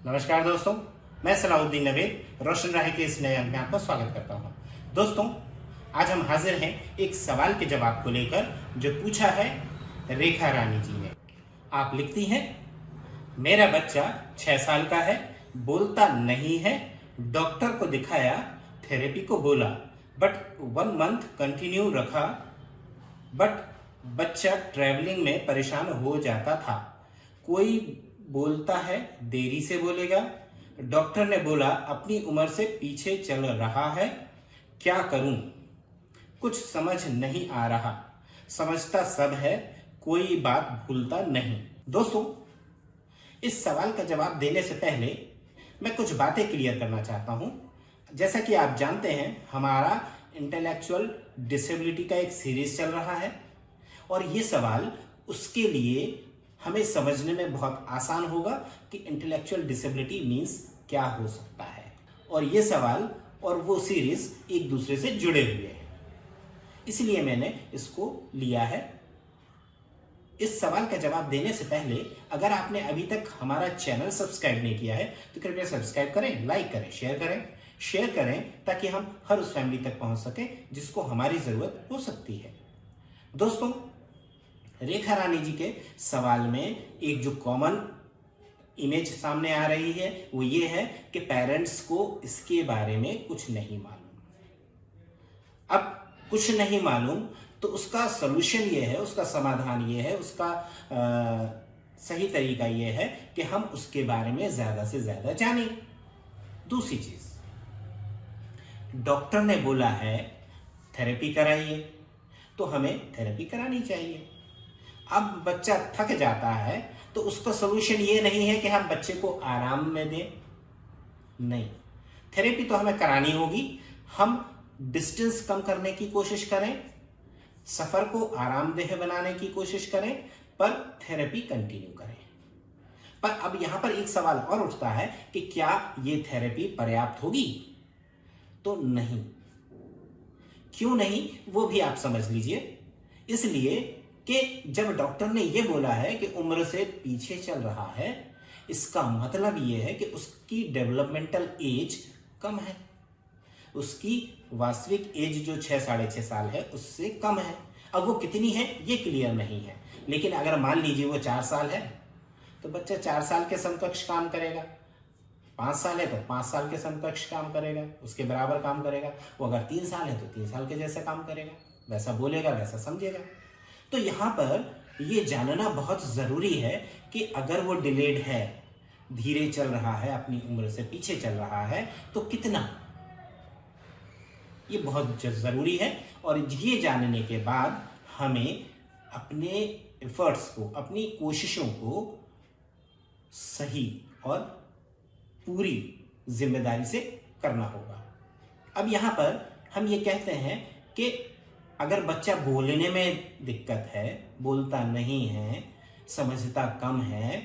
नमस्कार दोस्तों, मैं सलाउद्दीन नवेद रोशन राही के इस नए अंक में आपका स्वागत करता हूं। दोस्तों, आज हम हाजिर हैं एक सवाल के जवाब को लेकर जो पूछा है रेखा रानी जी ने। आप लिखती हैं, मेरा बच्चा 6 साल का है, बोलता नहीं है, डॉक्टर को दिखाया, थेरेपी को बोला, बट 1 मंथ कंटिन्यू रखा, बट बच्चा ट्रैवलिंग में परेशान हो जाता था। कोई बोलता है देरी से बोलेगा, डॉक्टर ने बोला अपनी उम्र से पीछे चल रहा है, क्या करूं? कुछ समझ नहीं आ रहा, समझता सब है, कोई बात भूलता नहीं। दोस्तों, इस सवाल का जवाब देने से पहले मैं कुछ बातें क्लियर करना चाहता हूं। जैसा कि आप जानते हैं, हमारा इंटेलेक्चुअल डिसेबिलिटी का एक सीरीज चल रहा है और ये सवाल उसके लिए हमें समझने में बहुत आसान होगा कि इंटेलेक्चुअल डिसेबिलिटी मीन्स क्या हो सकता है। और ये सवाल और वो सीरीज एक दूसरे से जुड़े हुए हैं, इसलिए मैंने इसको लिया है। इस सवाल का जवाब देने से पहले अगर आपने अभी तक हमारा चैनल सब्सक्राइब नहीं किया है तो कृपया सब्सक्राइब करें, लाइक करें, शेयर करें ताकि हम हर उस फैमिली तक पहुंच सके जिसको हमारी जरूरत हो सकती है। दोस्तों, रेखा रानी जी के सवाल में एक जो कॉमन इमेज सामने आ रही है वो ये है कि पेरेंट्स को इसके बारे में कुछ नहीं मालूम। अब कुछ नहीं मालूम तो उसका सॉल्यूशन ये है, उसका समाधान ये है, उसका सही तरीका ये है कि हम उसके बारे में ज्यादा से ज्यादा जानें। दूसरी चीज, डॉक्टर ने बोला है थेरेपी कराइए, तो हमें थेरेपी करानी चाहिए। अब बच्चा थक जाता है तो उसका सॉल्यूशन ये नहीं है कि हम बच्चे को आराम में दें, नहीं, थेरेपी तो हमें करानी होगी। हम डिस्टेंस कम करने की कोशिश करें, सफर को आरामदेह बनाने की कोशिश करें, पर थेरेपी कंटिन्यू करें। पर अब यहां पर एक सवाल और उठता है कि क्या ये थेरेपी पर्याप्त होगी? तो नहीं। क्यों नहीं, वो भी आप समझ लीजिए। इसलिए कि जब डॉक्टर ने यह बोला है कि उम्र से पीछे चल रहा है, इसका मतलब यह है कि उसकी डेवलपमेंटल एज कम है, उसकी वास्तविक एज जो 6-6.5 साल है उससे कम है। अब वो कितनी है ये क्लियर नहीं है, लेकिन अगर मान लीजिए वो 4 साल है तो बच्चा 4 साल के समकक्ष काम करेगा, 5 साल है तो 5 साल के समकक्ष काम करेगा, उसके बराबर काम करेगा। वो अगर 3 साल है तो 3 साल के जैसा काम करेगा, वैसा बोलेगा, वैसा समझेगा। तो यहां पर ये जानना बहुत जरूरी है कि अगर वो डिलेड है, धीरे चल रहा है, अपनी उम्र से पीछे चल रहा है, तो कितना, ये बहुत जरूरी है। और ये जानने के बाद हमें अपने एफर्ट्स को, अपनी कोशिशों को सही और पूरी जिम्मेदारी से करना होगा। अब यहां पर हम ये कहते हैं कि अगर बच्चा बोलने में दिक्कत है, बोलता नहीं है, समझता कम है,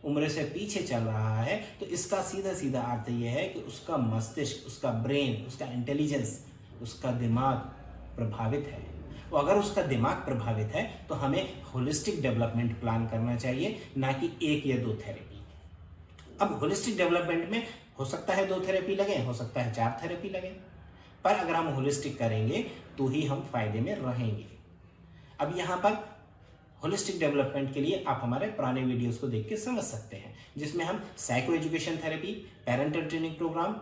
उम्र से पीछे चल रहा है, तो इसका सीधा सीधा अर्थ यह है कि उसका मस्तिष्क, उसका ब्रेन, उसका इंटेलिजेंस, उसका दिमाग प्रभावित है। और अगर उसका दिमाग प्रभावित है तो हमें होलिस्टिक डेवलपमेंट प्लान करना चाहिए, ना कि 1 या 2 थेरेपी। अब होलिस्टिक डेवलपमेंट में हो सकता है 2 थेरेपी लगे, हो सकता है 4 थेरेपी लगे, पर अगर हम होलिस्टिक करेंगे तो ही हम फायदे में रहेंगे। अब यहां पर होलिस्टिक डेवलपमेंट के लिए आप हमारे पुराने वीडियोस को देख के समझ सकते हैं, जिसमें हम psycho education therapy, parental training programme,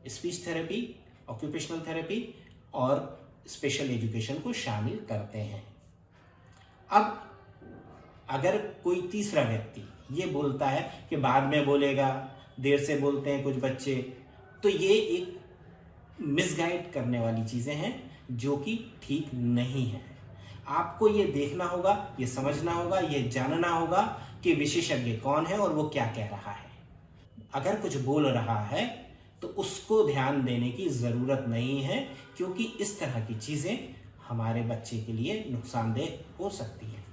speech therapy, occupational therapy और स्पेशल एजुकेशन को शामिल करते हैं। अब अगर कोई तीसरा व्यक्ति ये बोलता है कि बाद में बोलेगा, देर से बोलते हैं कुछ बच्चे, तो ये एक मिसगाइड करने वाली चीजें हैं जो कि ठीक नहीं है। आपको ये देखना होगा, ये समझना होगा, ये जानना होगा कि विशेषज्ञ कौन है और वो क्या कह रहा है। अगर कुछ बोल रहा है तो उसको ध्यान देने की जरूरत नहीं है, क्योंकि इस तरह की चीजें हमारे बच्चे के लिए नुकसानदेह हो सकती है।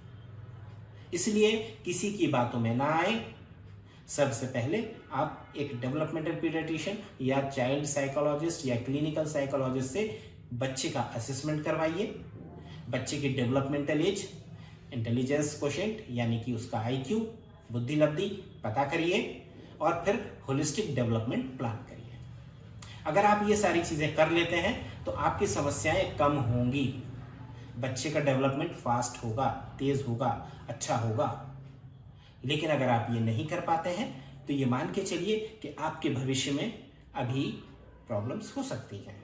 इसलिए किसी की बातों में ना आए। सबसे पहले आप एक डेवलपमेंटल पीडियाट्रिशियन या चाइल्ड साइकोलॉजिस्ट या क्लिनिकल साइकोलॉजिस्ट से बच्चे का असेसमेंट करवाइए, बच्चे की डेवलपमेंटल एज, इंटेलिजेंस क्वोशिएंट यानी कि उसका IQ, बुद्धि लब्धि पता करिए और फिर होलिस्टिक डेवलपमेंट प्लान करिए। अगर आप ये सारी चीज़ें कर लेते हैं तो आपकी समस्याएं कम होंगी, बच्चे का डेवलपमेंट फास्ट होगा, तेज होगा, अच्छा होगा। लेकिन अगर आप ये नहीं कर पाते हैं तो ये मान के चलिए कि आपके भविष्य में अभी प्रॉब्लम्स हो सकती हैं।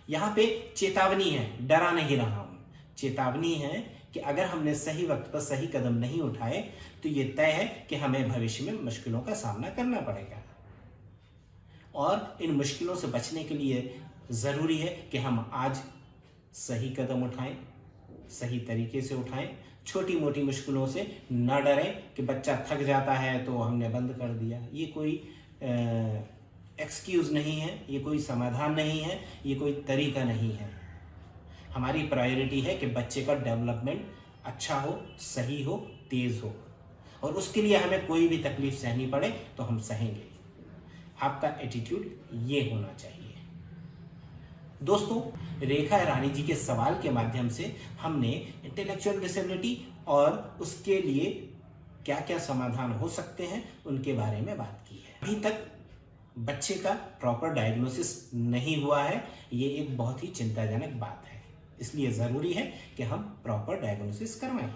यहाँ पे चेतावनी है, डरा नहीं रहा हूं, चेतावनी है कि अगर हमने सही वक्त पर सही कदम नहीं उठाए तो ये तय है कि हमें भविष्य में मुश्किलों का सामना करना पड़ेगा। और इन मुश्किलों से बचने के लिए ज़रूरी है कि हम आज सही कदम उठाएं, सही तरीके से उठाएं। छोटी मोटी मुश्किलों से न डरें कि बच्चा थक जाता है तो हमने बंद कर दिया। ये कोई एक्सक्यूज़ नहीं है, ये कोई समाधान नहीं है, ये कोई तरीका नहीं है। हमारी प्रायोरिटी है कि बच्चे का डेवलपमेंट अच्छा हो, सही हो, तेज़ हो, और उसके लिए हमें कोई भी तकलीफ सहनी पड़े तो हम सहेंगे। आपका एटीट्यूड ये होना चाहिए। दोस्तों, रेखा रानी जी के सवाल के माध्यम से हमने इंटेलेक्चुअल डिसेबिलिटी और उसके लिए क्या क्या समाधान हो सकते हैं उनके बारे में बात की है। अभी तक बच्चे का प्रॉपर डायग्नोसिस नहीं हुआ है, ये एक बहुत ही चिंताजनक बात है। इसलिए ज़रूरी है कि हम प्रॉपर डायग्नोसिस करवाएं,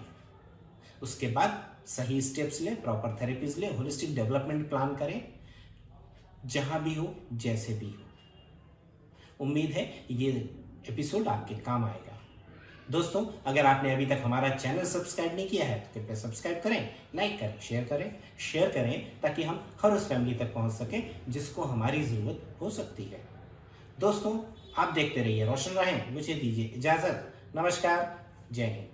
उसके बाद सही स्टेप्स लें, प्रॉपर थेरेपीज लें, होलिस्टिक डेवलपमेंट प्लान करें, जहां भी हो, जैसे भी हो। उम्मीद है ये एपिसोड आपके काम आएगा। दोस्तों, अगर आपने अभी तक हमारा चैनल सब्सक्राइब नहीं किया है तो कृपया सब्सक्राइब करें, लाइक करें, शेयर करें ताकि हम हर उस फैमिली तक पहुंच सकें जिसको हमारी ज़रूरत हो सकती है। दोस्तों, आप देखते रहिए रोशन रहें, मुझे दीजिए इजाज़त। नमस्कार, जय हिंद।